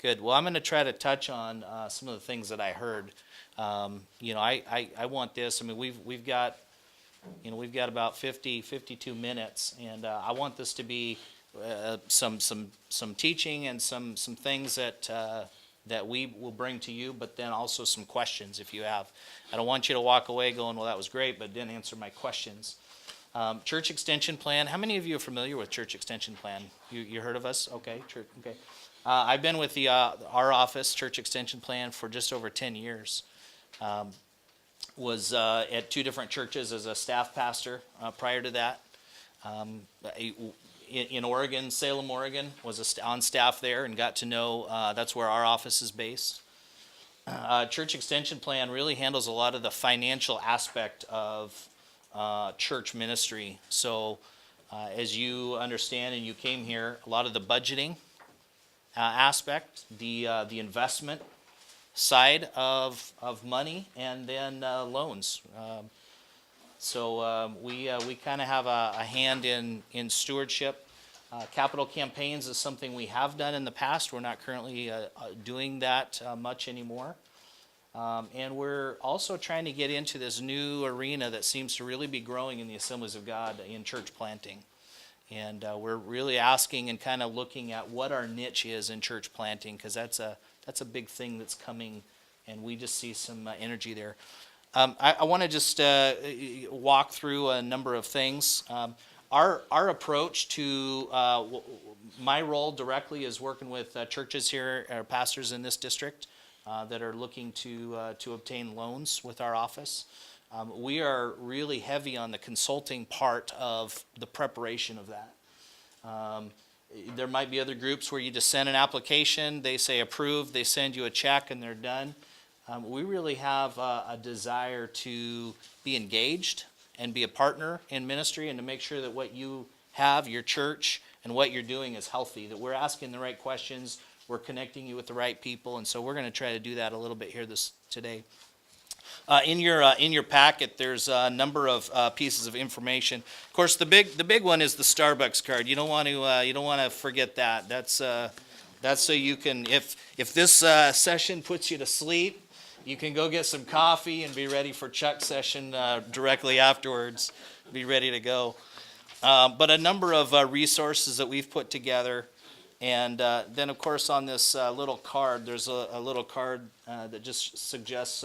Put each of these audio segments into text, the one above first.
Good. Well, I'm going to try to touch on some of the things that I heard. I want this. I mean, we've got about 52 minutes, and I want this to be some teaching and some things that we will bring to you, but then also some questions if you have. I don't want you to walk away going, well, that was great, but didn't answer my questions. Church extension plan. How many of you are familiar with church extension plan? You heard of us? Okay, church. Okay. I've been with our office, church extension plan, for just over 10 years. Was at two different churches as a staff pastor prior to that. In Oregon, Salem, Oregon, was on staff there and got to know that's where our office is based. Church extension plan really handles a lot of the financial aspect of church ministry. So as you understand and you came here, a lot of the budgeting aspect, the investment side of money, and then loans. So we kind of have a hand in stewardship. Capital campaigns is something we have done in the past. We're not currently doing that much anymore. And we're also trying to get into this new arena that seems to really be growing in the Assemblies of God in church planting. And we're really asking and kind of looking at what our niche is in church planting, because that's a big thing that's coming, and we just see some energy there. I want to just walk through a number of things. Our approach to my role directly is working with churches here, pastors in this district that are looking to obtain loans with our office. We are really heavy on the consulting part of the preparation of that. There might be other groups where you just send an application, they say approved, they send you a check, and they're done. We really have a desire to be engaged and be a partner in ministry, and to make sure that what you have, your church, and what you're doing is healthy, that we're asking the right questions, we're connecting you with the right people, and so we're going to try to do that a little bit here today. In your packet, there's a number of pieces of information. Of course, the big one is the Starbucks card. You don't want to forget that. That's so you can, if this session puts you to sleep, you can go get some coffee and be ready for Chuck's session directly afterwards. Be ready to go. But a number of resources that we've put together. And then, of course, on this little card, there's a little card that just suggests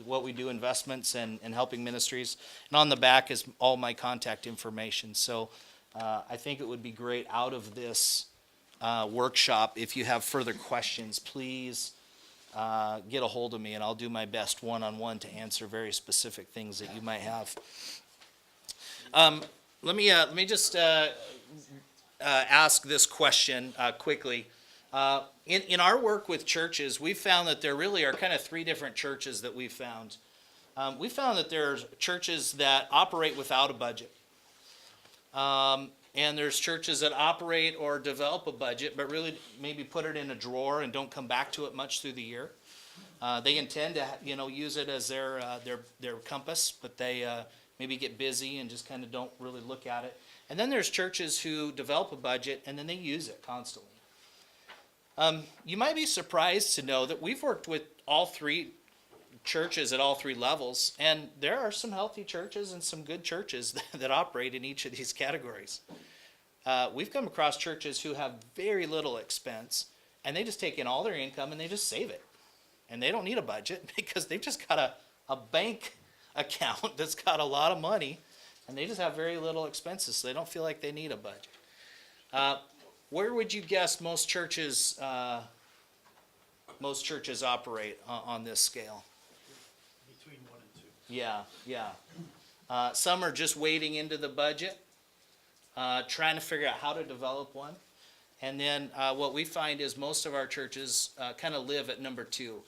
what we do, investments and helping ministries. And on the back is all my contact information. So I think it would be great out of this workshop, if you have further questions, please get a hold of me, and I'll do my best one-on-one to answer very specific things that you might have. Let me just ask this question quickly. In our work with churches, we've found that there really are kind of three different churches that we've found. We found that there's churches that operate without a budget. And there's churches that operate or develop a budget, but really maybe put it in a drawer and don't come back to it much through the year. They intend to use it as their compass, but they maybe get busy and just kind of don't really look at it. And then there's churches who develop a budget and then they use it constantly. You might be surprised to know that we've worked with all three churches at all three levels, and there are some healthy churches and some good churches that operate in each of these categories. We've come across churches who have very little expense, and they just take in all their income and they just save it. And they don't need a budget because they've just got a bank account that's got a lot of money, and they just have very little expenses, so they don't feel like they need a budget. Where would you guess most churches operate on this scale? Between 1 and 2. Yeah. Some are just wading into the budget, trying to figure out how to develop one. And then what we find is most of our churches kind of live at number 2.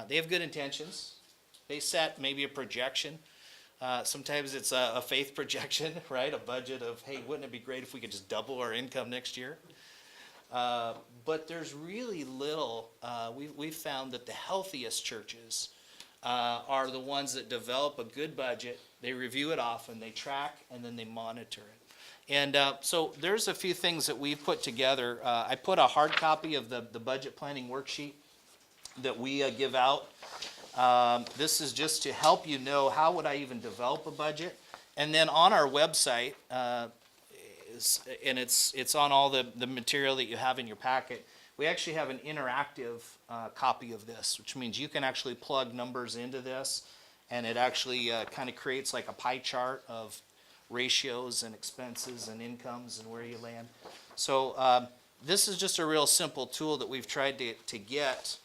They have good intentions. They set maybe a projection. Sometimes it's a faith projection, right? A budget of, hey, wouldn't it be great if we could just double our income next year? But there's really little. We've found that the healthiest churches are the ones that develop a good budget. They review it often, they track, and then they monitor it. And so there's a few things that we've put together. I put a hard copy of the budget planning worksheet that we give out. This is just to help you know how would I even develop a budget. And then on our website, and it's on all the material that you have in your packet, we actually have an interactive copy of this, which means you can actually plug numbers into this, and it actually kind of creates like a pie chart of ratios and expenses and incomes and where you land. So this is just a real simple tool that we've tried to get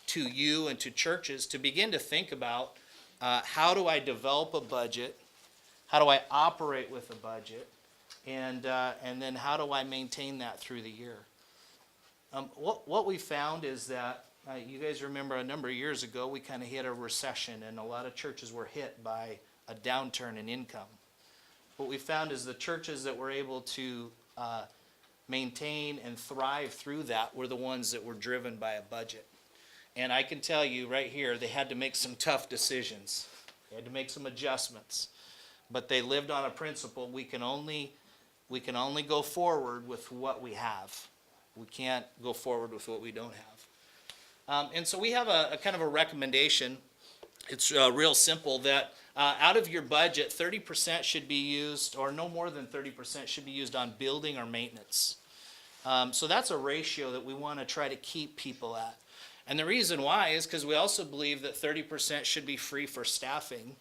to you and to churches to begin to think about how do I develop a budget, how do I operate with a budget, and then how do I maintain that through the year. What we found is that you guys remember a number of years ago we kind of hit a recession, and a lot of churches were hit by a downturn in income. What we found is the churches that were able to maintain and thrive through that were the ones that were driven by a budget. And I can tell you right here, they had to make some tough decisions. They had to make some adjustments. But they lived on a principle: we can only go forward with what we have. We can't go forward with what we don't have. And so we have a kind of a recommendation. It's real simple that out of your budget, 30% should be used, or no more than 30% should be used on building or maintenance. So that's a ratio that we want to try to keep people at. And the reason why is because we also believe that 30% should be free for staffing.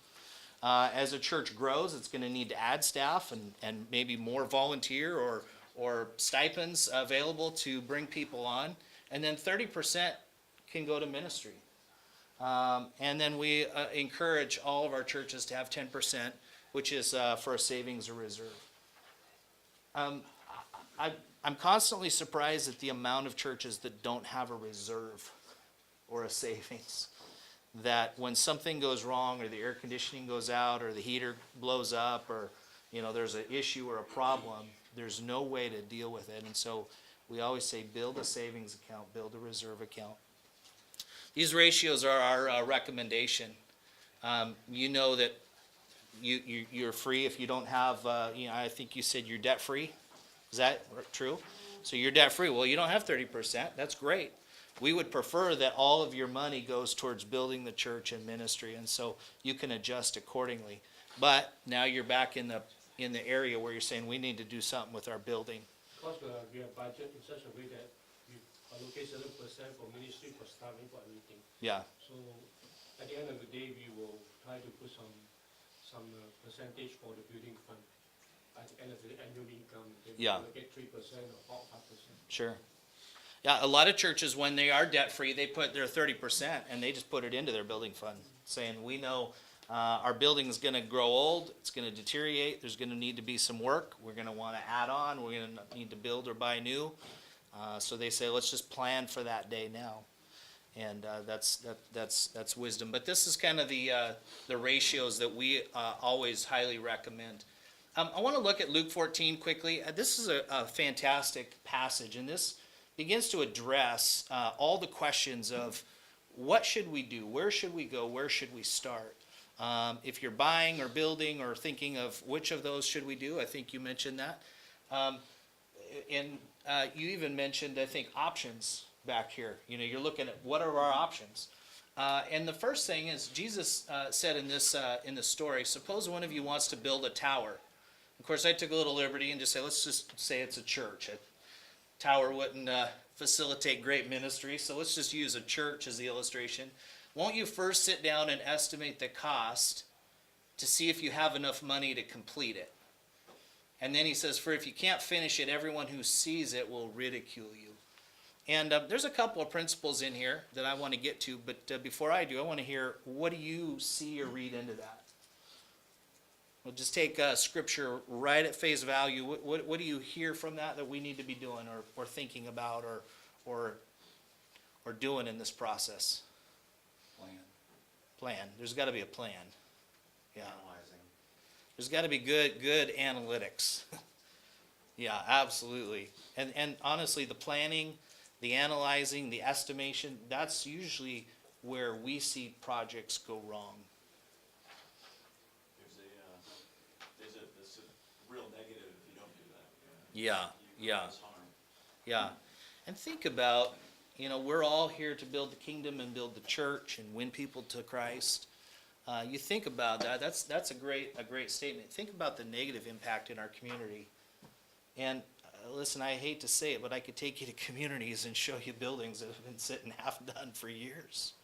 As a church grows, it's going to need to add staff and maybe more volunteer or stipends available to bring people on. And then 30% can go to ministry. And then we encourage all of our churches to have 10%, which is for a savings or reserve. I'm constantly surprised at the amount of churches that don't have a reserve or a savings. That when something goes wrong, or the air conditioning goes out, or the heater blows up, or there's an issue or a problem, there's no way to deal with it. And so we always say build a savings account, build a reserve account. These ratios are our recommendation. You know that you're free if you don't have, I think you said you're debt free. Is that true? So you're debt free. Well, you don't have 30%. That's great. We would prefer that all of your money goes towards building the church and ministry, and so you can adjust accordingly. But now you're back in the area where you're saying we need to do something with our building. Because we have budget in such a way that we allocate certain percent for ministry, for staffing, for everything. Yeah. So at the end of the day, we will try to put some percentage for the building fund. At the end of the annual income, they Yeah. allocate 3% or 5%. Sure. Yeah, a lot of churches, when they are debt-free, they put their 30% and they just put it into their building fund, saying, we know our building is going to grow old, it's going to deteriorate, there's going to need to be some work, we're going to want to add on, we're going to need to build or buy new. So they say, let's just plan for that day now. And that's wisdom. But this is kind of the ratios that we always highly recommend. I want to look at Luke 14 quickly. This is a fantastic passage, and this begins to address all the questions of what should we do, where should we go, where should we start. If you're buying or building or thinking of which of those should we do, I think you mentioned that. And you even mentioned, I think, options back here. You're looking at what are our options. And the first thing is Jesus said in this story, suppose one of you wants to build a tower. Of course, I took a little liberty and just say, let's just say it's a church. Tower wouldn't facilitate great ministry, so let's just use a church as the illustration. Won't you first sit down and estimate the cost to see if you have enough money to complete it? And then he says, for if you can't finish it, everyone who sees it will ridicule you. And there's a couple of principles in here that I want to get to, but before I do, I want to hear, what do you see or read into that? We'll just take scripture right at face value. What do you hear from that we need to be doing or thinking about or doing in this process? Plan. There's got to be a plan. Yeah. Analyzing. There's got to be good analytics. Yeah, absolutely. And honestly, the planning, the analyzing, the estimation, that's usually where we see projects go wrong. There's a real negative if you don't do Yeah, yeah, cause harm. yeah. And think about, we're all here to build the kingdom and build the church and win people to Christ. You think about that. That's a great statement. Think about the negative impact in our community. And listen, I hate to say it, but I could take you to communities and show you buildings that have been sitting half done for years,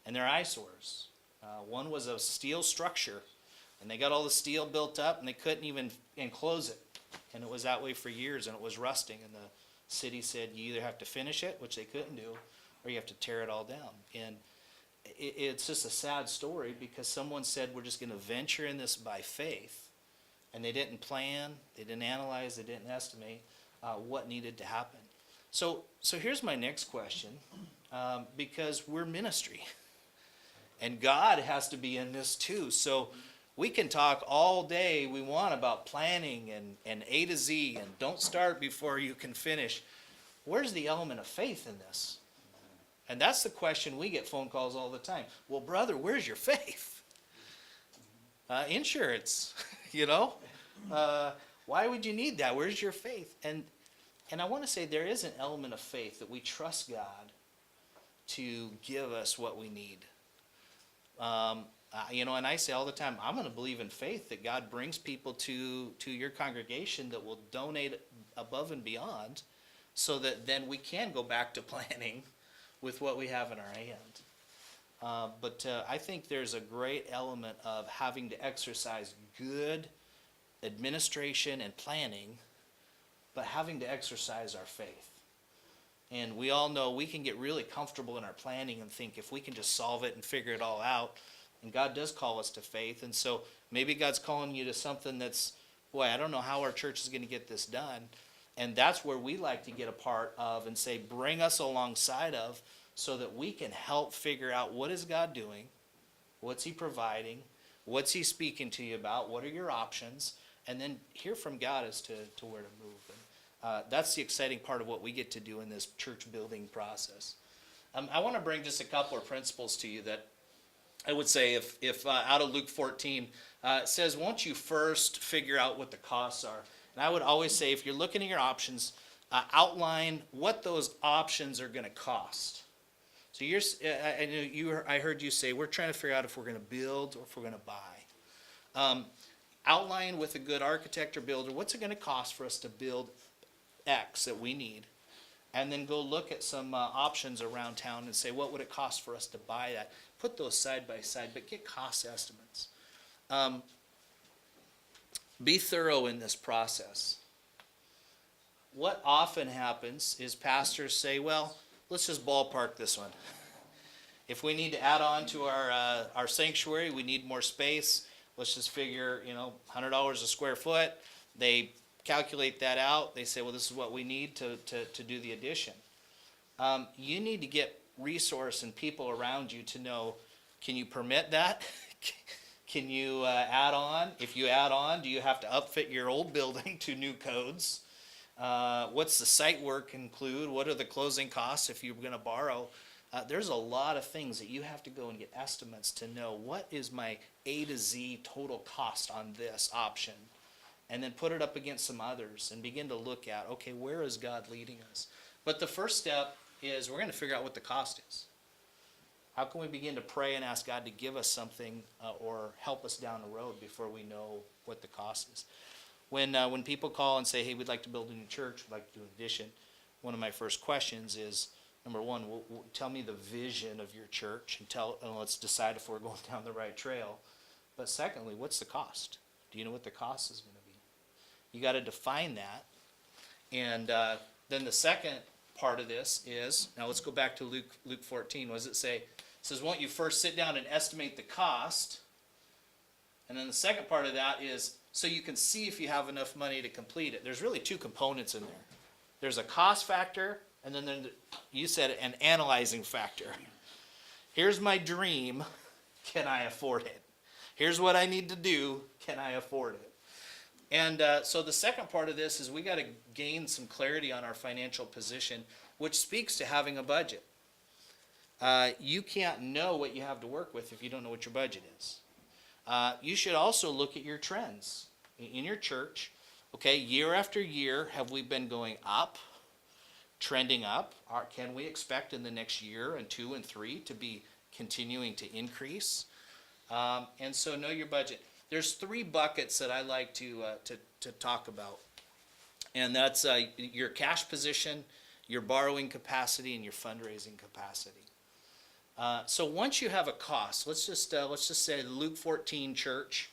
and they're eyesores. One was a steel structure, and they got all the steel built up, and they couldn't even enclose it, and it was that way for years, and it was rusting. And the city said you either have to finish it, which they couldn't do, or you have to tear it all down. And it's just a sad story because someone said we're just going to venture in this by faith, and they didn't plan, they didn't analyze, they didn't estimate what needed to happen. So here's my next question, because we're ministry, and God has to be in this too. So we can talk all day we want about planning and A to Z, and don't start before you can finish. Where's the element of faith in this? And that's the question we get phone calls all the time. Well, brother, where's your faith? Insurance, why would you need that? Where's your faith? And I want to say there is an element of faith that we trust God to give us what we need. And I say all the time, I'm going to believe in faith that God brings people to your congregation that will donate above and beyond, so that then we can go back to planning with what we have in our hand. But I think there's a great element of having to exercise good administration and planning, but having to exercise our faith. And we all know we can get really comfortable in our planning and think if we can just solve it and figure it all out. And God does call us to faith. And so maybe God's calling you to something that's, boy, I don't know how our church is going to get this done. And that's where we like to get a part of and say, bring us alongside of, so that we can help figure out what is God doing, what's he providing, what's he speaking to you about, what are your options, and then hear from God as to where to move. And that's the exciting part of what we get to do in this church building process. I want to bring just a couple of principles to you that I would say if out of Luke 14, it says, won't you first figure out what the costs are? And I would always say, if you're looking at your options, outline what those options are going to cost. So I heard you say, we're trying to figure out if we're going to build or if we're going to buy. Outline with a good architect or builder, what's it going to cost for us to build X that we need? And then go look at some options around town and say, what would it cost for us to buy that? Put those side by side, but get cost estimates. Be thorough in this process. What often happens is pastors say, well, let's just ballpark this one. If we need to add on to our sanctuary, we need more space. Let's just figure, $100 a square foot. They calculate that out. They say, well, this is what we need to do the addition. You need to get resource and people around you to know, can you permit that? Can you add on? If you add on, do you have to upfit your old building to new codes? What's the site work include? What are the closing costs if you're going to borrow? There's a lot of things that you have to go and get estimates to know what is my A to Z total cost on this option. And then put it up against some others and begin to look at, okay, where is God leading us? But the first step is we're going to figure out what the cost is. How can we begin to pray and ask God to give us something or help us down the road before we know what the cost is? When people call and say, hey, we'd like to build a new church, we'd like to do an addition, one of my first questions is, number one, tell me the vision of your church and let's decide if we're going down the right trail. But secondly, what's the cost? Do you know what the cost is going to be? You got to define that. And then the second part of this is, now let's go back to Luke 14. What does it say? It says, won't you first sit down and estimate the cost? And then the second part of that is, so you can see if you have enough money to complete it. There's really two components in there. There's a cost factor, and then you said it, an analyzing factor. Here's my dream. Can I afford it? Here's what I need to do. Can I afford it? And so the second part of this is we got to gain some clarity on our financial position, which speaks to having a budget. You can't know what you have to work with if you don't know what your budget is. You should also look at your trends in your church. Okay, year after year, have we been going up, trending up? Can we expect in the next year and 2 and 3 to be continuing to increase? And so know your budget. There's 3 buckets that I like to talk about. And that's your cash position, your borrowing capacity, and your fundraising capacity. So once you have a cost, let's just say the Luke 14 church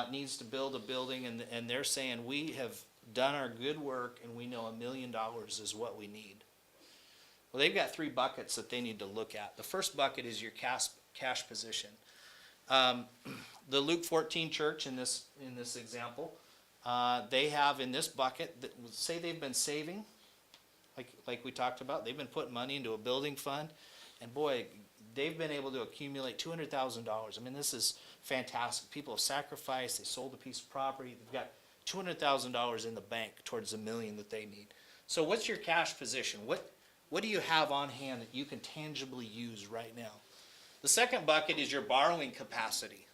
needs to build a building, and they're saying we have done our good work and we know $1 million is what we need. Well, they've got 3 buckets that they need to look at. The first bucket is your cash position. The Luke 14 church in this example, they have in this bucket that say they've been saving, like we talked about. They've been putting money into a building fund, and boy, they've been able to accumulate $200,000. I mean, this is fantastic. People have sacrificed. They sold a piece of property. They've got $200,000 in the bank towards $1 million that they need. So what's your cash position? What do you have on hand that you can tangibly use right now? The second bucket is your borrowing capacity.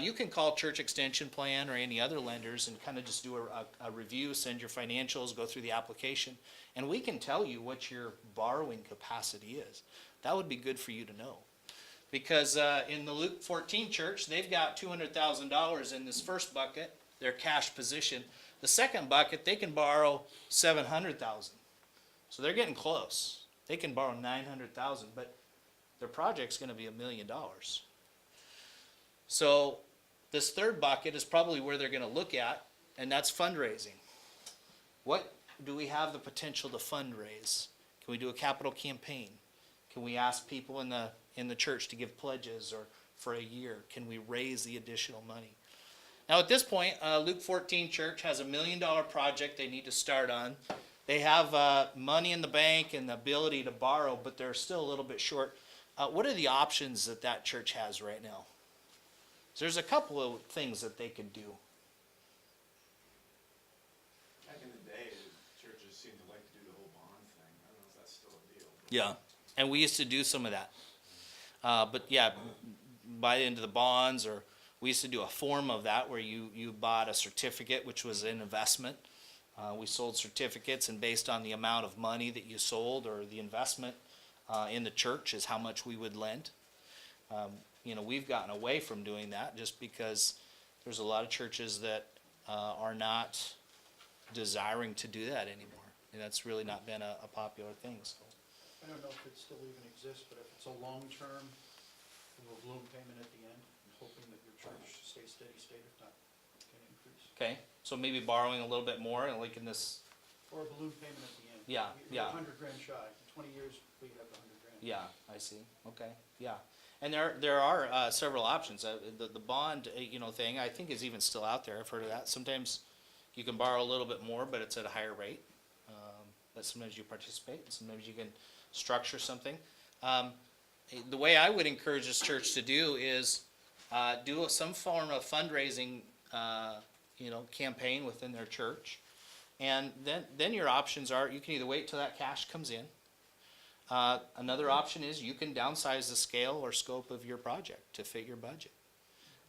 You can call Church Extension Plan or any other lenders and kind of just do a review, send your financials, go through the application, and we can tell you what your borrowing capacity is. That would be good for you to know. Because in the Luke 14 church, they've got $200,000 in this first bucket, their cash position. The second bucket, they can borrow $700,000. So they're getting close. They can borrow $900,000, but their project's going to be $1 million. So this third bucket is probably where they're going to look at, and that's fundraising. What do we have the potential to fundraise? Can we do a capital campaign? Can we ask people in the church to give pledges or for a year? Can we raise the additional money? Now at this point, Luke 14 Church has $1 million project they need to start on. They have money in the bank and the ability to borrow, but they're still a little bit short. What are the options that church has right now? So there's a couple of things that they could do. Back in the day, churches seemed to like to do the whole bond thing. I don't know if that's still a deal. Yeah, and we used to do some of that. But yeah, buy into the bonds, or we used to do a form of that where you bought a certificate, which was an investment. We sold certificates, and based on the amount of money that you sold or the investment in the church is how much we would lend. We've gotten away from doing that just because there's a lot of churches that are not desiring to do that anymore. And that's really not been a popular thing. So. I don't know if it still even exists, but if it's a long-term, a balloon payment at the end, I'm hoping that your church stays steady state, if not, can increase. Okay, so maybe borrowing a little bit more, and like in this. Or a balloon payment at the end. Yeah, You're yeah. 100 grand shy. In 20 years, we have 100 grand. Yeah, I see. Okay, yeah. And there are several options. The bond thing I think is even still out there. I've heard of that. Sometimes you can borrow a little bit more, but it's at a higher rate. But sometimes you participate, and sometimes you can structure something. The way I would encourage this church to do is do some form of fundraising, campaign within their church, and then your options are you can either wait till that cash comes in. Another option is you can downsize the scale or scope of your project to fit your budget.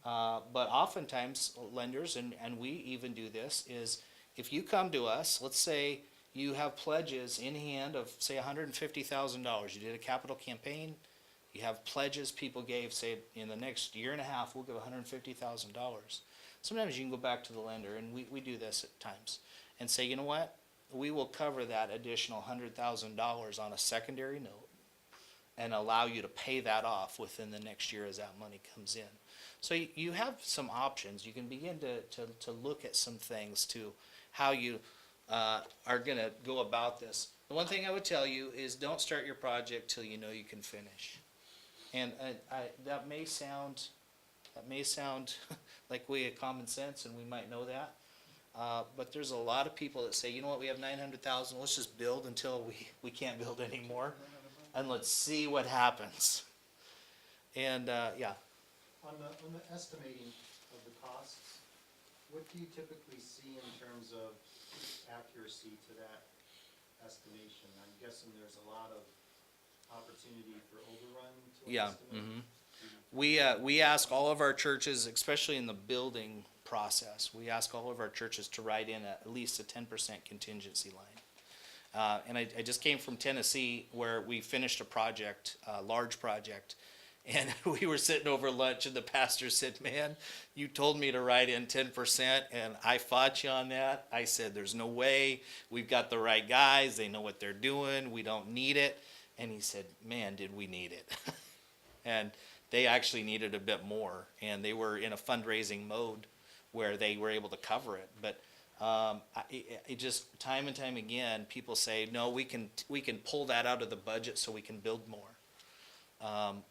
But oftentimes lenders, and we even do this, is if you come to us, let's say you have pledges in hand of say $150,000. You did a capital campaign, you have pledges people gave, say in the next year and a half we'll give $150,000. Sometimes you can go back to the lender, and we do this at times, and say, you know what? We will cover that additional $100,000 on a secondary note and allow you to pay that off within the next year as that money comes in. So you have some options. You can begin to look at some things to how you are going to go about this. The one thing I would tell you is don't start your project till you know you can finish. And that may sound like we have common sense, and we might know that. But there's a lot of people that say, you know what, we have $900,000, let's just build until we can't build anymore, and let's see what happens. And yeah. On the estimating of the costs, what do you typically see in terms of accuracy to that estimation? I'm guessing there's a lot of opportunity for overrun to Yeah. estimate. Mm-hmm. We ask all of our churches, especially in the building process. We ask all of our churches to write in at least a 10% contingency line. And I just came from Tennessee where we finished a project, a large project, and we were sitting over lunch and the pastor said, man, you told me to write in 10% and I fought you on that. I said, there's no way. We've got the right guys. They know what they're doing. We don't need it. And he said, man, did we need it? And they actually needed a bit more. And they were in a fundraising mode where they were able to cover it. But it just time and time again, people say, no, we can pull that out of the budget so we can build more.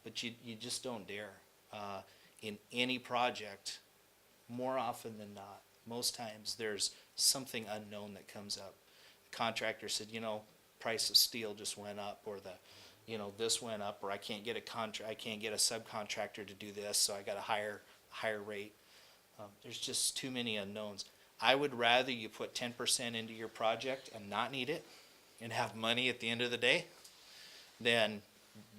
But you just don't dare. In any project, more often than not, most times there's something unknown that comes up. The contractor said, price of steel just went up, or this went up, or I can't get a subcontractor to do this, so I got a higher rate. There's just too many unknowns. I would rather you put 10% into your project and not need it and have money at the end of the day than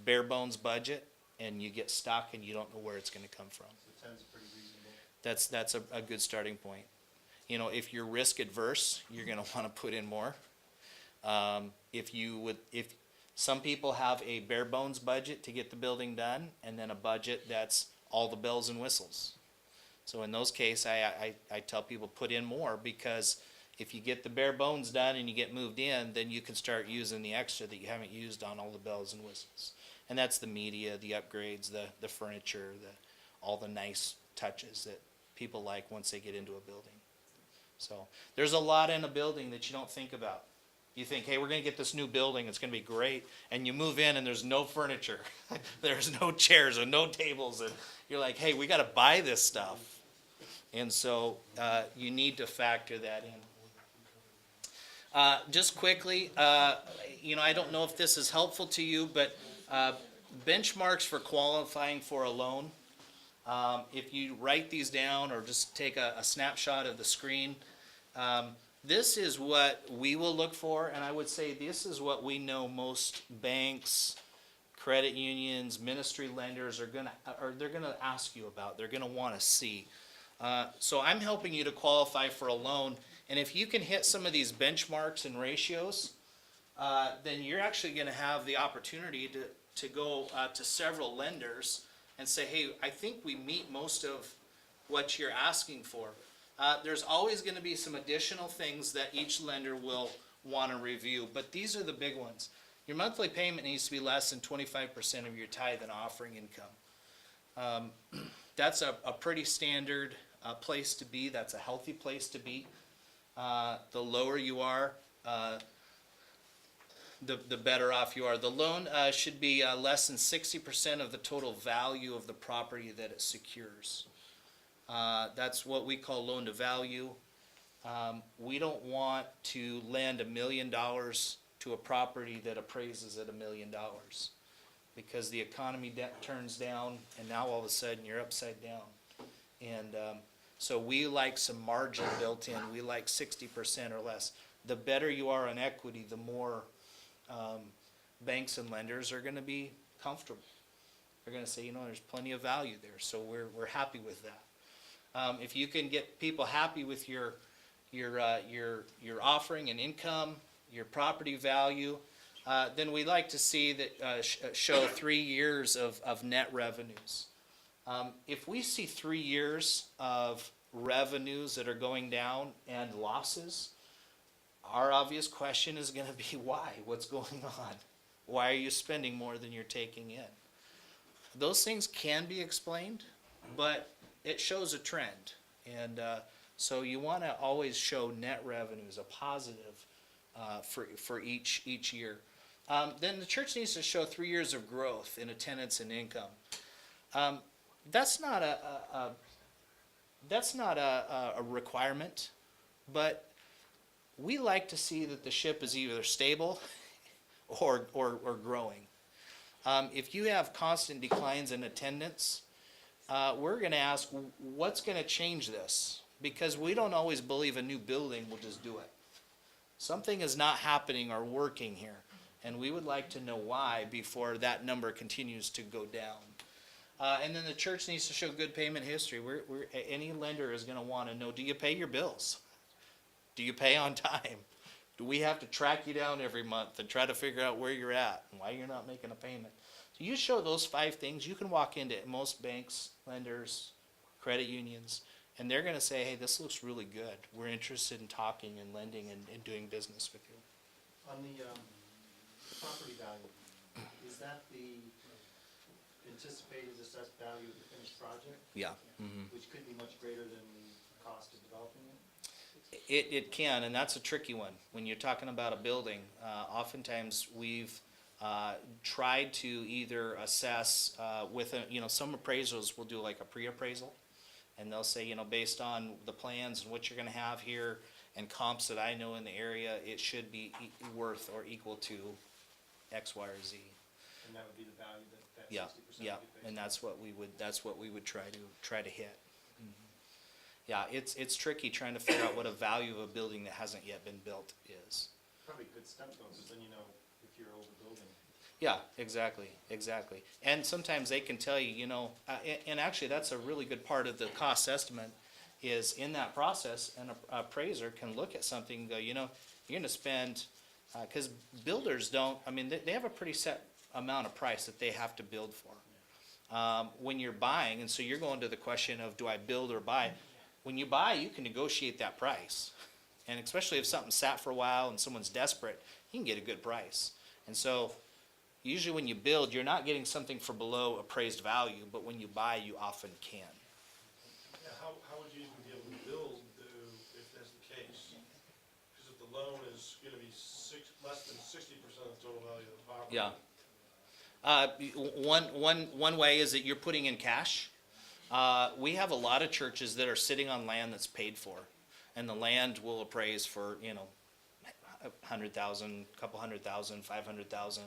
bare bones budget and you get stuck and you don't know where it's going to come from. So 10's pretty reasonable. That's a good starting point. If you're risk adverse, you're going to want to put in more. If some people have a bare bones budget to get the building done and then a budget that's all the bells and whistles. So in those cases, I tell people put in more, because if you get the bare bones done and you get moved in, then you can start using the extra that you haven't used on all the bells and whistles. And that's the media, the upgrades, the furniture, all the nice touches that people like once they get into a building. So there's a lot in a building that you don't think about. You think, hey, we're going to get this new building, it's going to be great, and you move in and there's no furniture. There's no chairs and no tables, and you're like, hey, we got to buy this stuff. And so you need to factor that in. Just quickly, I don't know if this is helpful to you, but benchmarks for qualifying for a loan. If you write these down or just take a snapshot of the screen, this is what we will look for, and I would say this is what we know most banks, credit unions, ministry lenders they're gonna ask you about. They're gonna want to see. So I'm helping you to qualify for a loan, and if you can hit some of these benchmarks and ratios, then you're actually going to have the opportunity to go to several lenders and say, hey, I think we meet most of what you're asking for. There's always going to be some additional things that each lender will want to review, but these are the big ones. Your monthly payment needs to be less than 25% of your tithe and offering income. That's a pretty standard place to be. That's a healthy place to be. The lower you are, the better off you are. The loan should be less than 60% of the total value of the property that it secures. That's what we call loan to value. We don't want to lend $1 million to a property that appraises at $1 million, because the economy turns down and now all of a sudden you're upside down. And so we like some margin built in. We like 60% or less. The better you are on equity, the more banks and lenders are going to be comfortable. They're going to say, there's plenty of value there, so we're happy with that. If you can get people happy with your offering and income, your property value, then we like to see that show 3 years of net revenues. If we see 3 years of revenues that are going down and losses, our obvious question is going to be why? What's going on? Why are you spending more than you're taking in? Those things can be explained, but it shows a trend. And so you want to always show net revenues, a positive for each year. Then the church needs to show 3 years of growth in attendance and income. That's not a requirement, but we like to see that the ship is either stable or growing. If you have constant declines in attendance, we're going to ask, what's going to change this? Because we don't always believe a new building will just do it. Something is not happening or working here, and we would like to know why before that number continues to go down. And then the church needs to show good payment history. Any lender is gonna wanna know, do you pay your bills? Do you pay on time? Do we have to track you down every month and try to figure out where you're at and why you're not making a payment? So you show those 5 things, you can walk into most banks, lenders, credit unions, and they're gonna say, hey, this looks really good. We're interested in talking and lending and doing business with you. On the property value, is that the anticipated assessed value of the finished project, Yeah. Mm-hmm. which could be much greater than the cost of developing it? It can, and that's a tricky one. When you're talking about a building, oftentimes we've tried to either assess with some appraisals will do like a pre-appraisal, and they'll say, based on the plans and what you're going to have here and comps that I know in the area, it should be worth or equal to X, Y, or Z. And that would be the value that 60% Yeah, would yeah, be based and on? that's what we would try to hit. Yeah, it's tricky trying to figure out what a value of a building that hasn't yet been built is. Probably a good step though, because then you know if you're overbuilding. Yeah, exactly. And sometimes they can tell you, and actually that's a really good part of the cost estimate is in that process, an appraiser can look at something and go, you're gonna spend, because builders don't, they have a pretty set amount of price that they have to build for. When you're buying, and so you're going to the question of do I build or buy? When you buy, you can negotiate that price. And especially if something sat for a while and someone's desperate, you can get a good price. And so usually when you build, you're not getting something for below appraised value, but when you buy, you often can. Yeah, how would you even be able to build if that's the case? Because if the loan is gonna be less than 60% of the total value of the property. One way is that you're putting in cash. We have a lot of churches that are sitting on land that's paid for, and the land will appraise for, 100,000, couple 100,000, 500,000,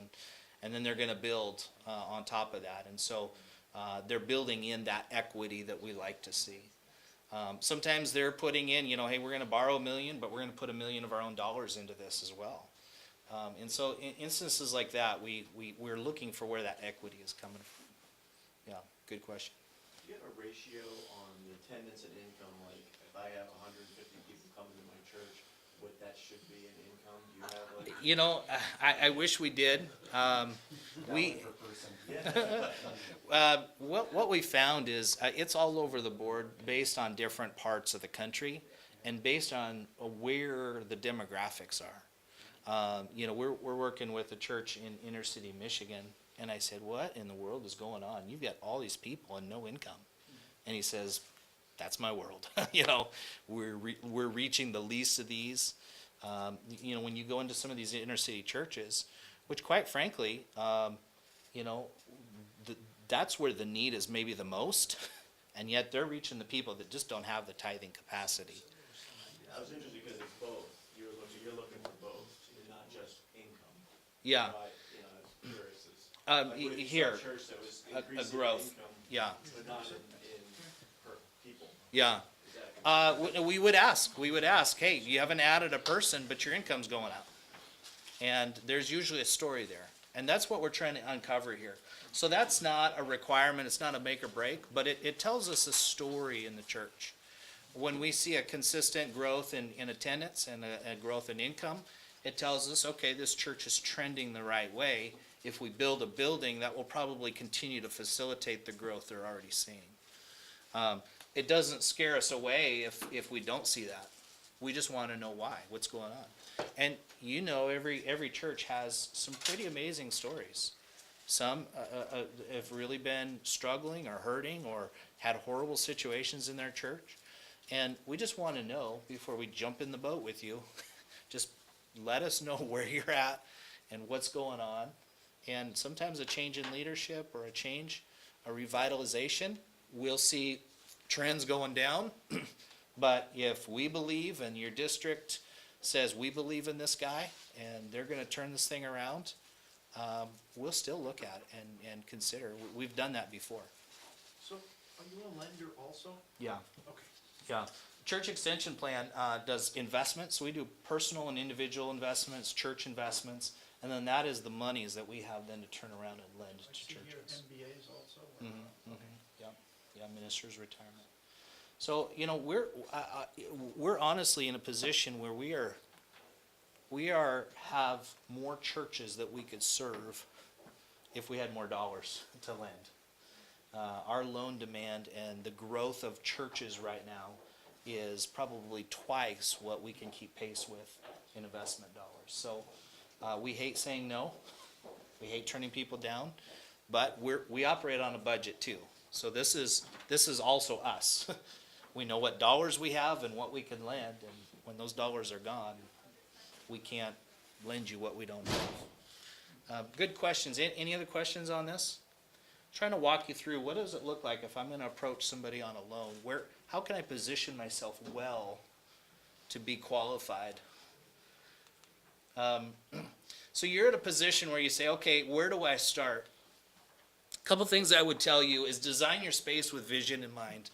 and then they're gonna build, on top of that. And so, they're building in that equity that we like to see. Sometimes they're putting in, hey, we're gonna borrow $1 million, but we're gonna put $1 million of our own dollars into this as well. And so in instances like that, we're looking for where that equity is coming from. Yeah, good question. Do you have a ratio on the attendance and income, like if I have 150 people coming to my church, what that should be in income? Do you have like? I wish we did. What we found is it's all over the board based on different parts of the country and based on where the demographics are. We're working with a church in inner city Michigan, and I said, what in the world is going on? You've got all these people and no income. And he says, that's my world. We're reaching the least of these. When you go into some of these inner city churches, which quite frankly, that's where the need is maybe the most, and yet they're reaching the people that just don't have the tithing capacity. I was interested because it's both. You're looking for both, not just income. Yeah. I was curious. Like, what if you saw a church that was increasing growth. income, Yeah. but not in per people? Yeah. Is that We would ask, hey, you haven't added a person, but your income's going up. And there's usually a story there. And that's what we're trying to uncover here. So that's not a requirement, it's not a make or break, but it tells us a story in the church. When we see a consistent growth in attendance and a growth in income, it tells us, okay, this church is trending the right way. If we build a building, that will probably continue to facilitate the growth they're already seeing. It doesn't scare us away if we don't see that. We just want to know why, what's going on. And every church has some pretty amazing stories. Some have really been struggling or hurting or had horrible situations in their church. And we just want to know, before we jump in the boat with you, just let us know where you're at and what's going on. And sometimes a change in leadership or a revitalization, we'll see trends going down. But if we believe and your district says we believe in this guy and they're going to turn this thing around, we'll still look at it and consider. We've done that before. So, are you a lender also? Yeah. Okay. Yeah. Church Extension Plan does investments. So we do personal and individual investments, church investments, and then that is the monies that we have then to turn around and lend I to see here churches. MBAs also. or- Mhm, mhm. minister's retirement. So, you know, we're honestly in a position where we have more churches that we could serve if we had more dollars to lend. Our loan demand and the growth of churches right now is probably twice what we can keep pace with in investment dollars. So we hate saying no. We hate turning people down, but we operate on a budget too. So this is also us. We know what dollars we have and what we can lend, and when those dollars are gone, we can't lend you what we don't have. Good questions. Any other questions on this? Trying to walk you through what does it look like if I'm going to approach somebody on a loan. How can I position myself well to be qualified? So you're at a position where you say, okay, where do I start? A couple things I would tell you is design your space with vision in mind.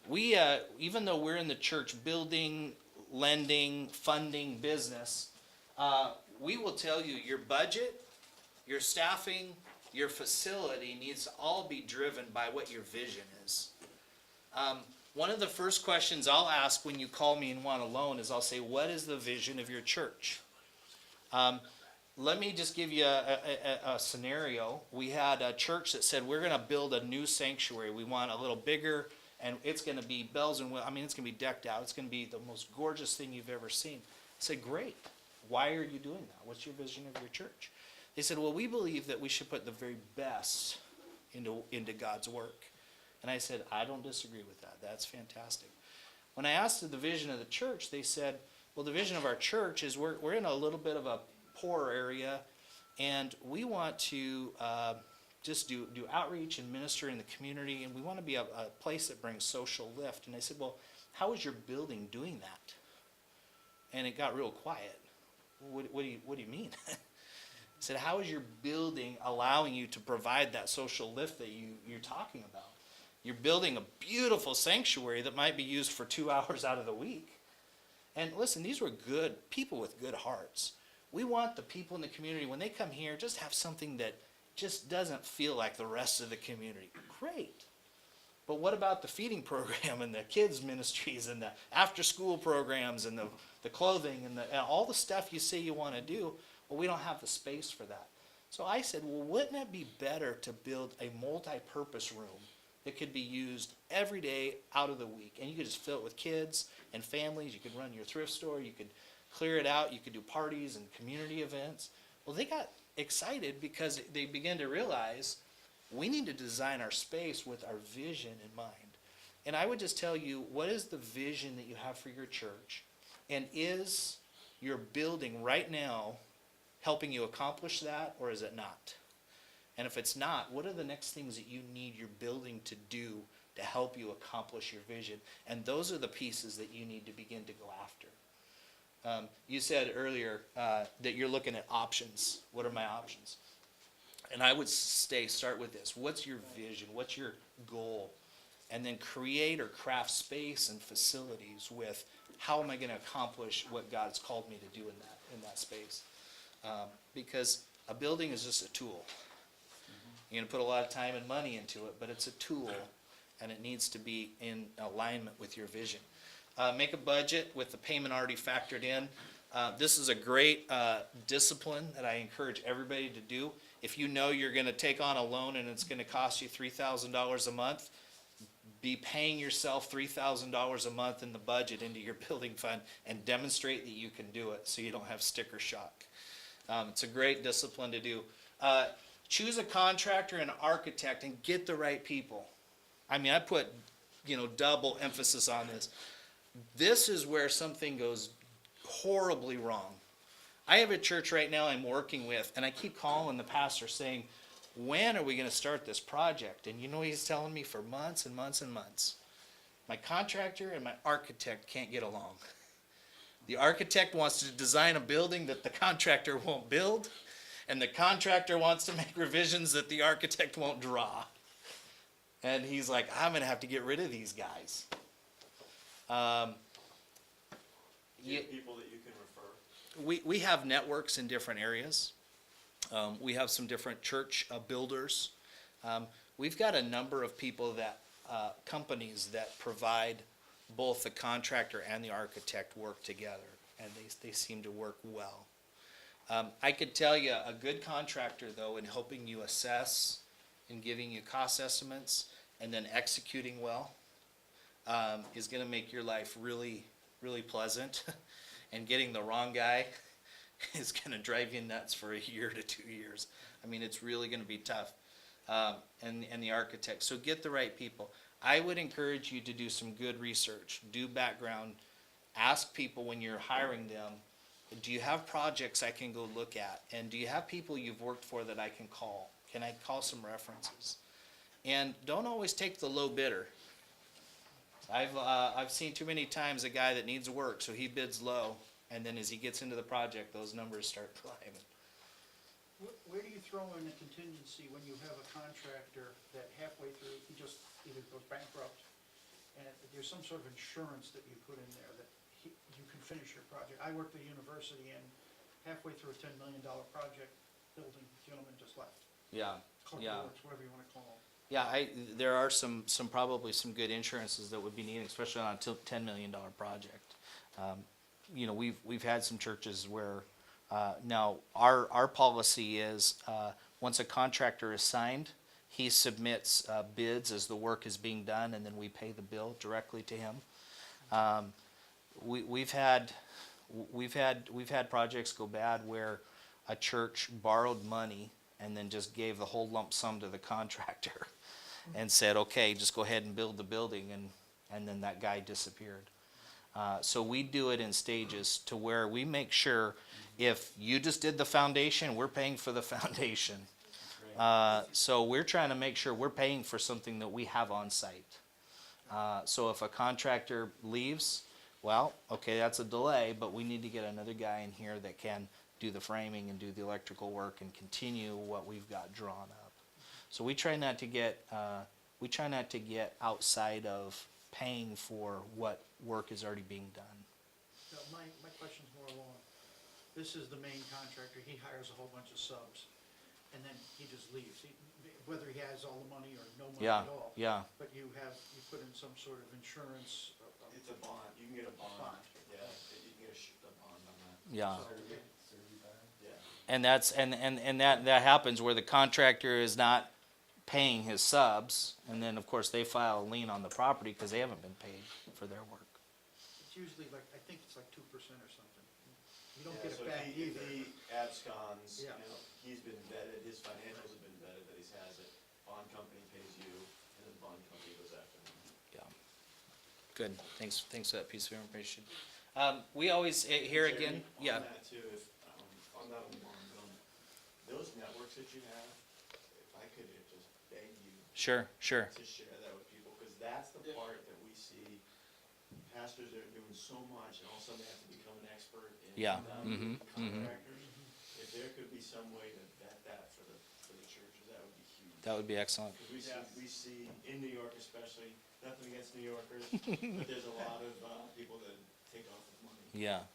We, even though we're in the church building, lending, funding business, we will tell you your budget, your staffing, your facility needs to all be driven by what your vision is. One of the first questions I'll ask when you call me and want a loan is I'll say, what is the vision of your church? Let me just give you a scenario. We had a church that said, we're going to build a new sanctuary. We want a little bigger, and it's going to be bells and whistles. I mean, it's going to be decked out. It's going to be the most gorgeous thing you've ever seen. I said, great. Why are you doing that? What's your vision of your church? They said, well, we believe that we should put the very best into God's work. And I said, I don't disagree with that. That's fantastic. When I asked the vision of the church, they said, well, the vision of our church is we're in a little bit of a poor area, and we want to just do outreach and minister in the community, and we want to be a place that brings social lift. And I said, well, how is your building doing that? And it got real quiet. What do you mean? I said, how is your building allowing you to provide that social lift that you're talking about? You're building a beautiful sanctuary that might be used for 2 hours out of the week. And listen, these were good people with good hearts. We want the people in the community, when they come here, just have something that just doesn't feel like the rest of the community. Great. But what about the feeding program and the kids ministries and the after school programs and the clothing and all the stuff you say you want to do? Well, we don't have the space for that. So I said, well, wouldn't it be better to build a multi-purpose room that could be used every day out of the week? And you could just fill it with kids and families. You could run your thrift store. You could clear it out. You could do parties and community events. Well, they got excited because they began to realize we need to design our space with our vision in mind. And I would just tell you, what is the vision that you have for your church? And is your building right now helping you accomplish that, or is it not? And if it's not, what are the next things that you need your building to do to help you accomplish your vision? And those are the pieces that you need to begin to go after. You said earlier that you're looking at options. What are my options? And I would start with this. What's your vision? What's your goal? And then create or craft space and facilities with how am I going to accomplish what God's called me to do in that space? Because a building is just a tool. You're going to put a lot of time and money into it, but it's a tool, and it needs to be in alignment with your vision. Make a budget with the payment already factored in. This is a great discipline that I encourage everybody to do. If you know you're going to take on a loan and it's going to cost you $3,000 a month, be paying yourself $3,000 a month in the budget into your building fund and demonstrate that you can do it so you don't have sticker shock. It's a great discipline to do. Choose a contractor and an architect and get the right people. I mean, I put, double emphasis on this. This is where something goes horribly wrong. I have a church right now I'm working with, and I keep calling the pastor saying, when are we going to start this project? And he's telling me for months and months and months. My contractor and my architect can't get along. The architect wants to design a building that the contractor won't build, and the contractor wants to make revisions that the architect won't draw. And he's like, I'm going to have to get rid of these guys. Do you have people that you can refer? We have networks in different areas. We have some different church builders. We've got a number of people that companies that provide both the contractor and the architect work together, and they seem to work well. I could tell you a good contractor, though, in helping you assess and giving you cost estimates and then executing well, is gonna make your life really, really pleasant. And getting the wrong guy is gonna drive you nuts for a year to 2 years. I mean, it's really gonna be tough. And the architect, so get the right people. I would encourage you to do some good research, do background, ask people when you're hiring them, do you have projects I can go look at? And do you have people you've worked for that I can call? Can I call some references? And don't always take the low bidder. I've seen too many times a guy that needs work, so he bids low, and then as he gets into the project, those numbers start climbing. Where do you throw in a contingency when you have a contractor that halfway through, he just either goes bankrupt, and there's some sort of insurance that you put in there that you can finish your project? I worked at a university, and halfway through a $10 million project, building, gentleman just left. Yeah, Clerk yeah. of Works, whatever you wanna call him. Yeah, there are some probably some good insurances that would be needed, especially on a $10 million project. You know, we've had some churches where, now, our policy is, once a contractor is signed, he submits bids as the work is being done, and then we pay the bill directly to him. We've had projects go bad where a church borrowed money and then just gave the whole lump sum to the contractor and said, okay, just go ahead and build the building, and then that guy disappeared. So we do it in stages to where we make sure if you just did the foundation, we're paying for the foundation. So we're trying to make sure we're paying for something that we have on site. So if a contractor leaves, well, okay, that's a delay, but we need to get another guy in here that can do the framing and do the electrical work and continue what we've got drawn up. So we try not to get outside of paying for what work is already being done. No, my question's more along, this is the main contractor, he hires a whole bunch of subs, and then he just leaves. Whether he has all the money or no money Yeah, at all. yeah. But you put in some sort of insurance. It's a bond, you can get a bond, yeah, you can get a bond on that. Yeah. So, Yeah. And that happens where the contractor is not paying his subs, and then of course they file a lien on the property because they haven't been paid for their work. It's usually like, I think it's like 2% or something. You don't Yeah, get so it back if either. he absconds, you Yeah. know, he's been vetted, his financials have been vetted that he has it, bond company pays you, and then the bond company goes after him. Yeah. Good. Thanks for that piece of information. We always here again. Jeremy, Yeah. on that too, if, on that one, those networks that you have, if I could just beg you Sure. to share that with people, because that's the part that we see pastors that are doing so much, and all of a sudden they have to become an expert in Yeah. Mhm, contractors. If there could be some way to vet that for the churches, that would be huge. That would be excellent. Because we see in New York especially, nothing against New Yorkers, but there's a lot of people that take off with money. Yeah.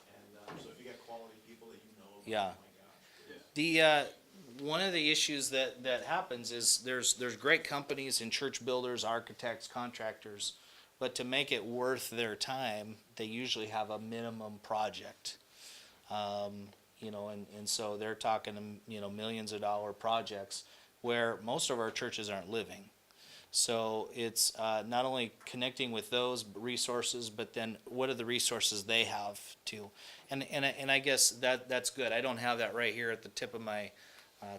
And so if you got quality people that you know, Yeah. oh my gosh. The one of the issues that happens is there's great companies and church builders, architects, contractors, but to make it worth their time, they usually have a minimum project. You know, and so they're talking, you know, millions of dollar projects where most of our churches aren't living. So it's not only connecting with those resources, but then what are the resources they have too? And I guess that's good. I don't have that right here at the tip of my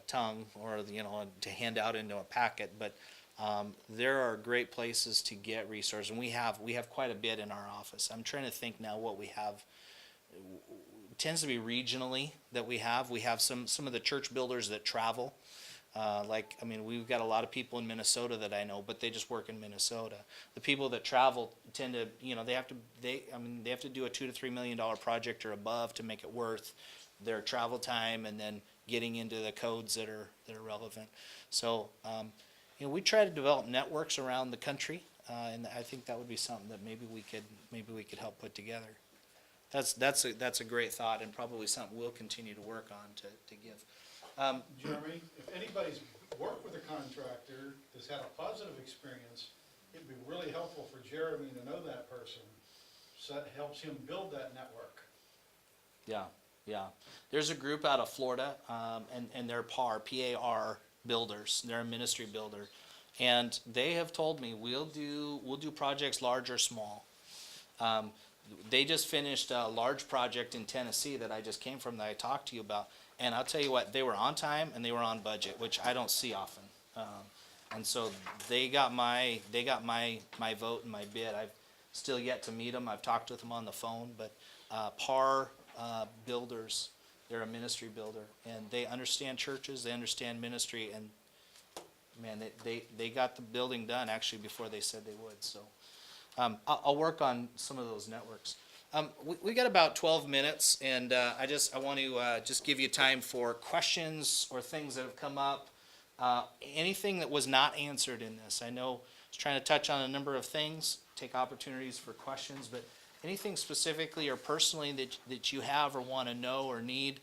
tongue, or you know, to hand out into a packet. But there are great places to get resources, and we have quite a bit in our office. I'm trying to think now what we have. It tends to be regionally that we have. We have some of the church builders that travel. We've got a lot of people in Minnesota that I know, but they just work in Minnesota. The people that travel tend to, you know, they have to do a $2 to $3 million project or above to make it worth their travel time, and then getting into the codes that are relevant. So, you know, we try to develop networks around the country, and I think that would be something that maybe we could help put together. That's a great thought, and probably something we'll continue to work on to give. Jeremy, if anybody's worked with a contractor that's had a positive experience, it'd be really helpful for Jeremy to know that person, so that helps him build that network. Yeah, yeah. There's a group out of Florida, and they're PAR builders. They're a ministry builder, and they have told me we'll do projects large or small. They just finished a large project in Tennessee that I just came from that I talked to you about, and I'll tell you what, they were on time and they were on budget, which I don't see often. And so they got my vote and my bid. I've still yet to meet them. I've talked with them on the phone, but PAR builders, they're a ministry builder, and they understand churches, they understand ministry, and man, they got the building done actually before they said they would. So I'll work on some of those networks. We got about 12 minutes, and I want to just give you time for questions or things that have come up. Anything that was not answered in this. I know I was trying to touch on a number of things, take opportunities for questions, but anything specifically or personally that you have or want to know or need,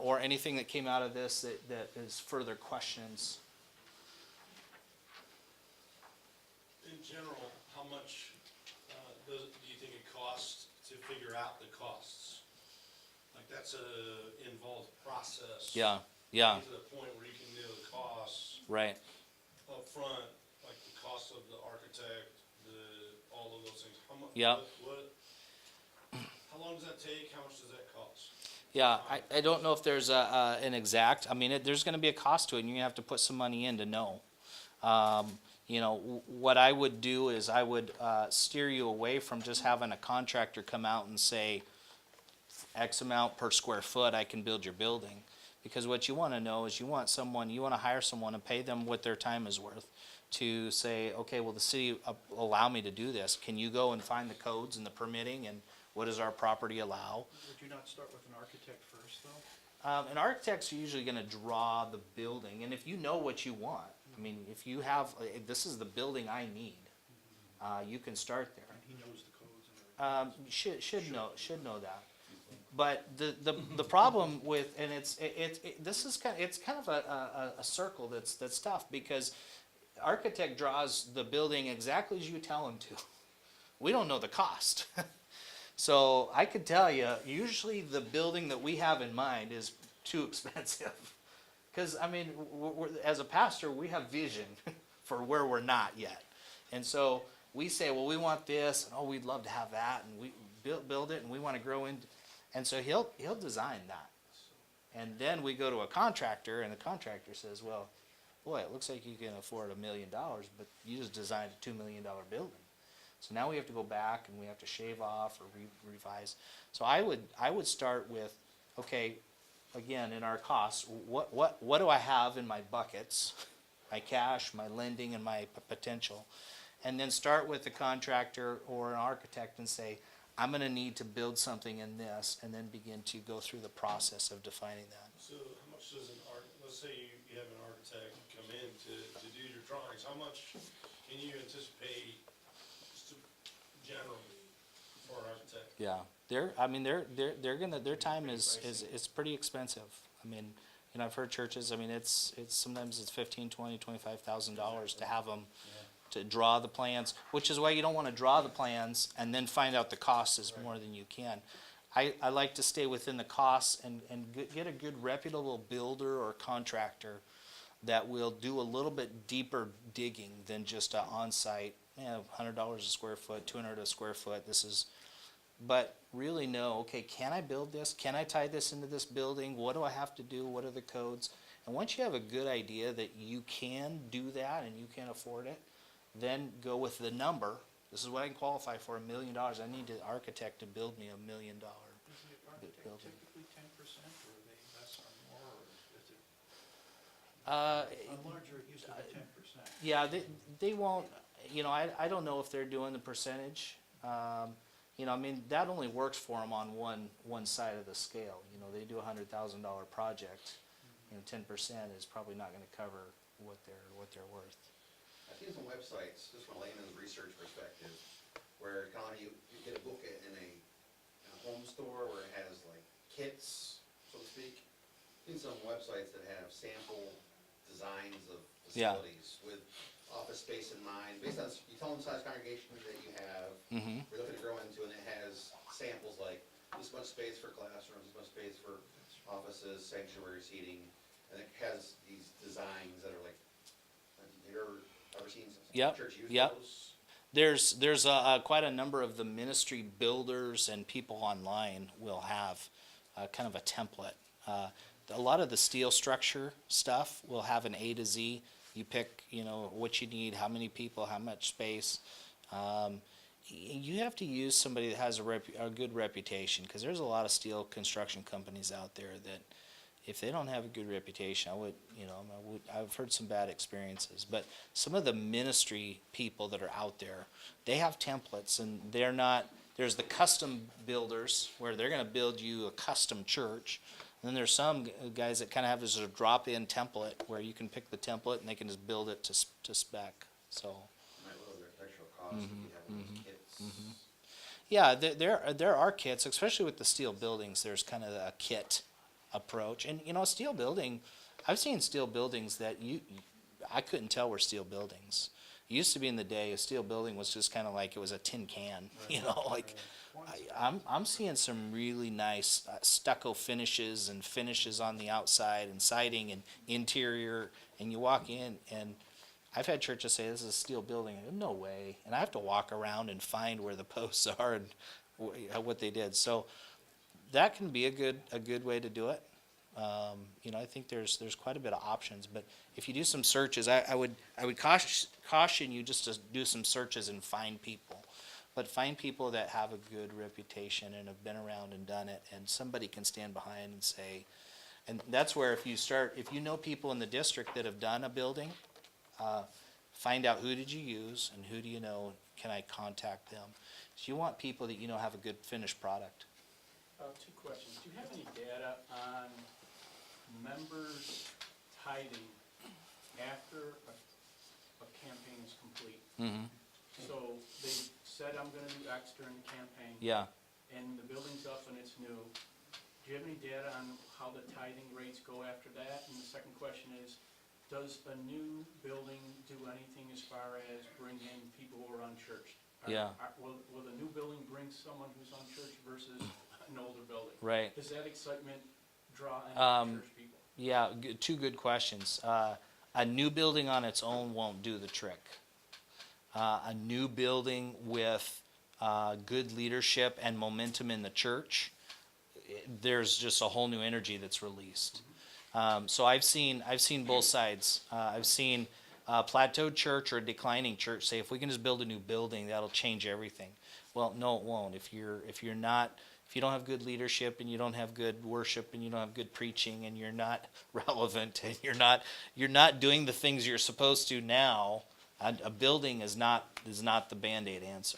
or anything that came out of this that is further questions. In general, how much do you think it costs to figure out the costs? Like, that's a involved process. Yeah, To yeah, get to the point where you can know the costs right. up front, like the cost of the architect, all of those things. How much? Yeah. How long does that take? How much does that cost? Yeah, I don't know if there's an exact, I mean, there's gonna be a cost to it, and you have to put some money in to know. You know, what I would do is I would steer you away from just having a contractor come out and say, X amount per square foot, I can build your building. Because what you wanna know is you wanna hire someone and pay them what their time is worth. To say, okay, well, the city allow me to do this. Can you go and find the codes and the permitting, and what does our property allow? Would you not start with an architect first, though? An architect's usually gonna draw the building, and if you know what you want, I mean, if you have, this is the building I need, you can start there. And he knows the codes and everything. Should know that. But the problem with, and it's kind of a circle that's tough, because architect draws the building exactly as you tell him to. We don't know the cost. So I could tell you, usually the building that we have in mind is too expensive. Because, I mean, as a pastor, we have vision for where we're not yet. And so we say, well, we want this, and oh, we'd love to have that, and we build it, and we want to grow in. And so he'll design that. And then we go to a contractor, and the contractor says, well, boy, it looks like you can afford $1 million, but you just designed a $2 million building. So now we have to go back and we have to shave off or revise. So I would start with, okay, again, in our costs, what do I have in my buckets, my cash, my lending, and my potential, and then start with the contractor or an architect and say, I'm going to need to build something in this, and then begin to go through the process of defining that. So how much does let's say you have an architect come in to do your drawings, how much can you anticipate just generally for an architect? Yeah, their time is pretty expensive. I mean, you know, I've heard churches, I mean, it's sometimes it's $15,000, $20,000, $25,000 to have them to draw the plans, which is why you don't want to draw the plans and then find out the cost is more than you can. I like to stay within the costs and get a good reputable builder or contractor that will do a little bit deeper digging than just a on-site, $100 a square foot, $200 a square foot. But really know, okay, can I build this? Can I tie this into this building? What do I have to do? What are the codes? And once you have a good idea that you can do that and you can afford it, then go with the number. This is what I can qualify for, $1 million. I need an architect to build me $1 million Is the architect building. typically 10%, or are they less or more, or is it? On larger, it used to be 10%. Yeah, they won't, you know, I don't know if they're doing the percentage. You know, I mean, that only works for them on one side of the scale. You know, they do a $100,000 project, you know, 10% is probably not gonna cover what they're worth. I've seen some websites, just from a layman's research perspective, where kind of you get a book in a home store where it has like kits, so to speak. I've seen some websites that have sample designs of Yeah. facilities with office space in mind, based on, you tell them the size congregation that you have, Mm-hmm. we're looking to grow into, and it has samples like this much space for classrooms, this much space for offices, sanctuary seating, and it has these designs that are like, have you ever seen some Yep, church use yep. those? There's quite a number of the ministry builders and people online will have kind of a template. A lot of the steel structure stuff will have an A to Z. You pick, what you need, how many people, how much space. You have to use somebody that has a good reputation, because there's a lot of steel construction companies out there that, if they don't have a good reputation, I've heard some bad experiences. But some of the ministry people that are out there, they have templates, and they're not. There's the custom builders where they're going to build you a custom church. And then there's some guys that kind of have this sort of drop-in template where you can pick the template and they can just build it to spec. So. Might lower the architectural costs if you have one of those kits. Yeah, there are kits, especially with the steel buildings. There's kind of a kit approach, and a steel building. I've seen steel buildings that I couldn't tell were steel buildings. It used to be in the day a steel building was just kind of like it was a tin can, I'm seeing some really nice stucco finishes and finishes on the outside and siding and interior, and you walk in and I've had churches say this is a steel building. I go, no way, and I have to walk around and find where the posts are and what they did. So that can be a good way to do it. I think there's quite a bit of options, but if you do some searches, I would caution you just to do some searches and find people, but find people that have a good reputation and have been around and done it, and somebody can stand behind and say, and that's where if you know people in the district that have done a building, find out who did you use and who do you know, can I contact them? So you want people that have a good finished product. Two questions. Do you have any data on members tithing after a campaign is complete? Mm-hmm. So they said, I'm gonna do X during the campaign. Yeah. And the building's up and it's new. Do you have any data on how the tithing rates go after that? And the second question is, does a new building do anything as far as bring in people who are unchurched? Yeah. Will the new building bring someone who's unchurched versus an older building? Right. Does that excitement draw any church people? Yeah, two good questions. A new building on its own won't do the trick. A new building with good leadership and momentum in the church, there's just a whole new energy that's released. So I've seen both sides. I've seen a plateaued church or a declining church say, if we can just build a new building, that'll change everything. Well, no, it won't. If you don't have good leadership and you don't have good worship and you don't have good preaching and you're not relevant and you're not doing the things you're supposed to now, a building is not the Band-Aid answer.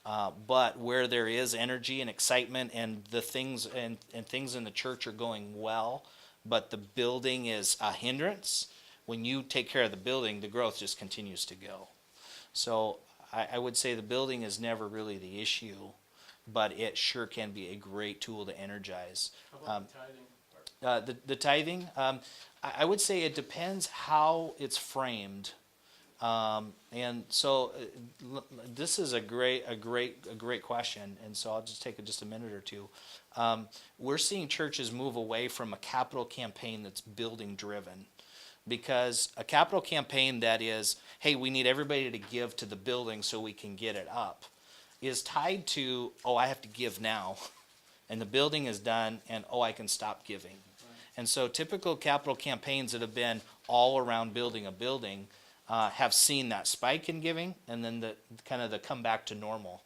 But where there is energy and excitement and the things and things in the church are going well, but the building is a hindrance, when you take care of the building, the growth just continues to go. So I would say the building is never really the issue, but it sure can be a great tool to energize. How about the tithing part? The tithing, I would say it depends how it's framed. And so this is a great question, and so I'll just take just a minute or two. We're seeing churches move away from a capital campaign that's building driven, because a capital campaign that is, hey, we need everybody to give to the building so we can get it up, is tied to, oh, I have to give now, and the building is done, and oh, I can stop giving. Right. And so typical capital campaigns that have been all around building a building have seen that spike in giving, and then the come back to normal,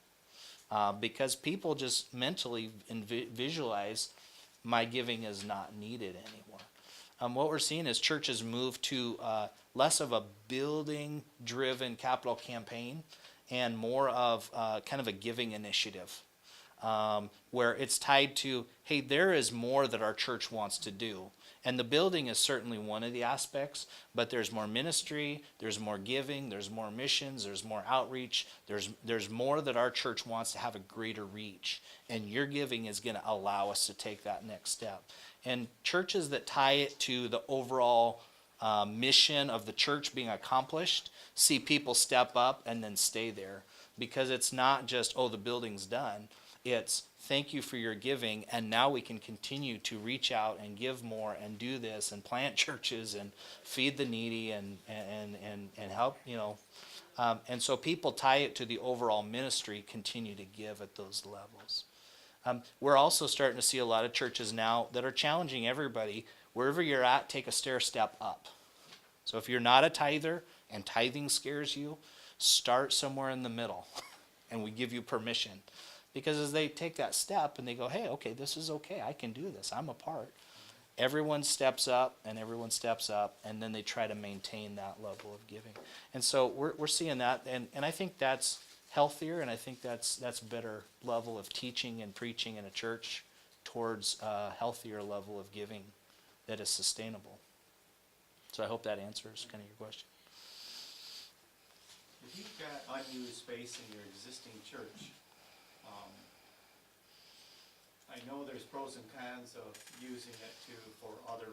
because people just mentally visualize my giving is not needed anymore. What we're seeing is churches move to less of a building-driven capital campaign and more of kind of a giving initiative, where it's tied to, hey, there is more that our church wants to do. And the building is certainly one of the aspects, but there's more ministry, there's more giving, there's more missions, there's more outreach, there's more that our church wants to have a greater reach. And your giving is going to allow us to take that next step. And churches that tie it to the overall mission of the church being accomplished, see people step up and then stay there. Because it's not just, oh, the building's done. It's thank you for your giving, and now we can continue to reach out and give more and do this and plant churches and feed the needy and help, and so people tie it to the overall ministry, continue to give at those levels. We're also starting to see a lot of churches now that are challenging everybody. Wherever you're at, take a stair step up. So if you're not a tither and tithing scares you, start somewhere in the middle, and we give you permission. Because as they take that step and they go, hey, okay, this is okay, I can do this, I'm a part. Everyone steps up, and then they try to maintain that level of giving. And so we're seeing that, and I think that's healthier, and I think that's a better level of teaching and preaching in a church towards a healthier level of giving that is sustainable. So I hope that answers kind of your question. If you've got unused space in your existing church, I know there's pros and cons of using it for other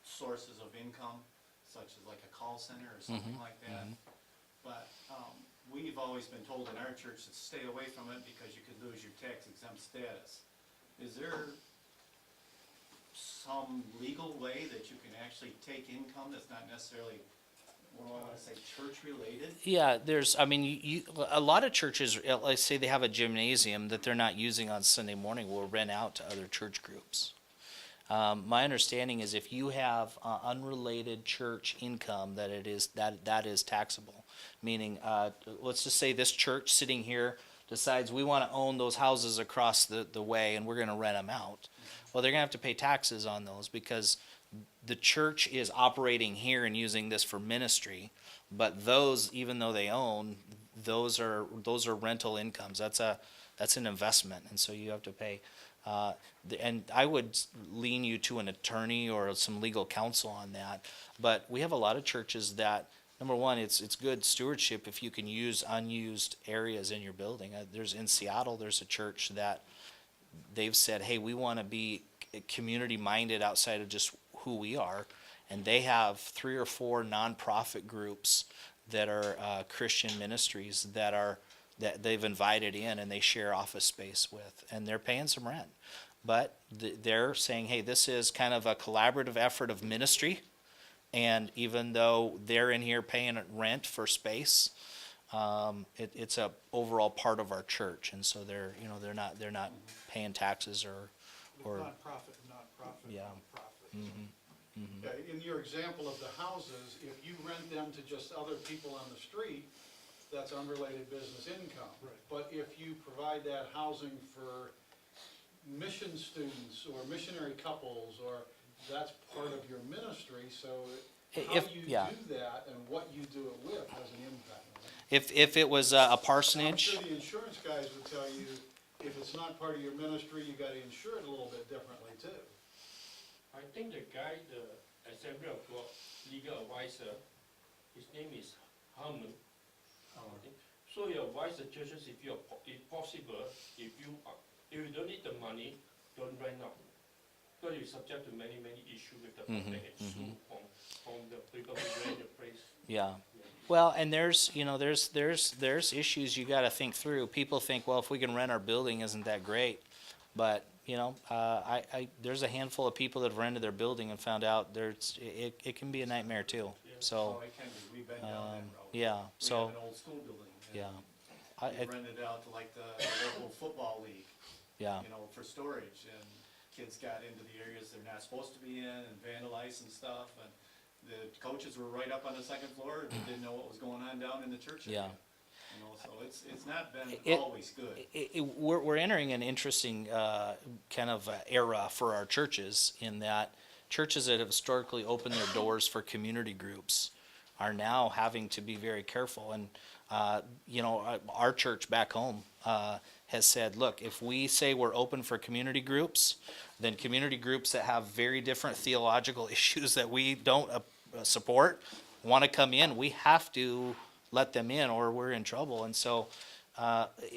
sources of income, such as like a call center or something like that. But we've always been told in our church to stay away from it because you could lose your tax exempt status. Is there some legal way that you can actually take income that's not necessarily, well, I want to say church related? Yeah, a lot of churches, let's say they have a gymnasium that they're not using on Sunday morning, will rent out to other church groups. My understanding is if you have unrelated church income, that is taxable. Meaning, let's just say this church sitting here decides we want to own those houses across the way and we're going to rent them out. Well, they're going to have to pay taxes on those because the church is operating here and using this for ministry, but those, even though they own, those are rental incomes. That's an investment, and so you have to pay. And I would lean you to an attorney or some legal counsel on that. But we have a lot of churches that, number one, it's good stewardship if you can use unused areas in your building. In Seattle, there's a church that they've said, hey, we want to be community minded outside of just who we are, and they have 3 or 4 nonprofit groups that are Christian ministries that they've invited in, and they share office space with, and they're paying some rent, but they're saying, hey, this is kind of a collaborative effort of ministry, and even though they're in here paying rent for space, it's a overall part of our church, and so they're not paying taxes or Nonprofit, yeah. nonprofit. Okay, in your example of the houses, if you rent them to just other people on the street, that's unrelated business income. Right. But if you provide that housing for mission students or missionary couples, or that's part of your ministry, so how you do that and what you do it with has an impact. If it was a I'm parsonage, sure the insurance guys would tell you, if it's not part of your ministry, you gotta insure it a little bit differently too. I think the guy, the Assembly of God legal advisor, his name is Harmon. So you advise the churches if possible, if you don't need the money, don't rent out. Because you're subject to many issues with the public and sue from the people who rent the place. yeah. Well, and there's issues you got to think through. People think, well, if we can rent our building, isn't that great? But there's a handful of people that have rented their building and found out it can be a nightmare too. So Oh, it can be. We've been down that road. yeah, We so have an old school building. and yeah, We rented it out to like the local football league, yeah. for storage, and kids got into the areas they're not supposed to be in and vandalized and stuff, and the coaches were right up on the second floor and didn't know what was going on down in the church area. Yeah. So it's not been always good. We're entering an interesting kind of era for our churches, in that churches that have historically opened their doors for community groups are now having to be very careful. And our church back home has said, look, if we say we're open for community groups, then community groups that have very different theological issues that we don't support want to come in, we have to let them in or we're in trouble. And so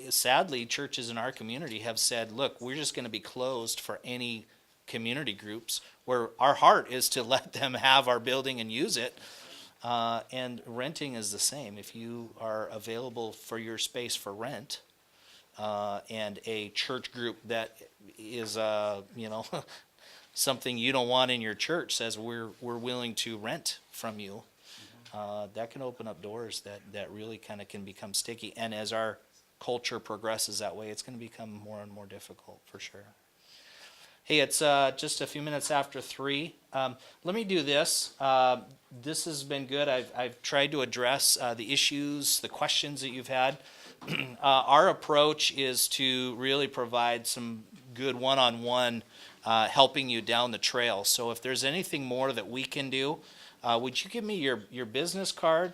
sadly, churches in our community have said, look, we're just going to be closed for any community groups where our heart is to let them have our building and use it. And renting is the same. If you are available for your space for rent, and a church group that is, something you don't want in your church says we're willing to rent from you, that can open up doors that really kind of can become sticky. And as our culture progresses that way, it's going to become more and more difficult for sure. Hey, it's just a few minutes after 3. Let me do this. This has been good. I've tried to address the issues, the questions that you've had. Our approach is to really provide some good one-on-one helping you down the trail. So if there's anything more that we can do, would you give me your business card?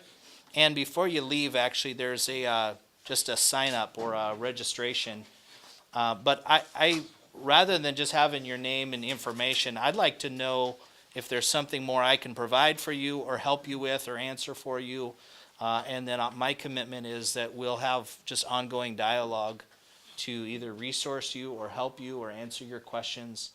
And before you leave, actually, there's just a sign-up or a registration. But I rather than just having your name and information, I'd like to know if there's something more I can provide for you or help you with or answer for you. And then my commitment is that we'll have just ongoing dialogue to either resource you or help you or answer your questions.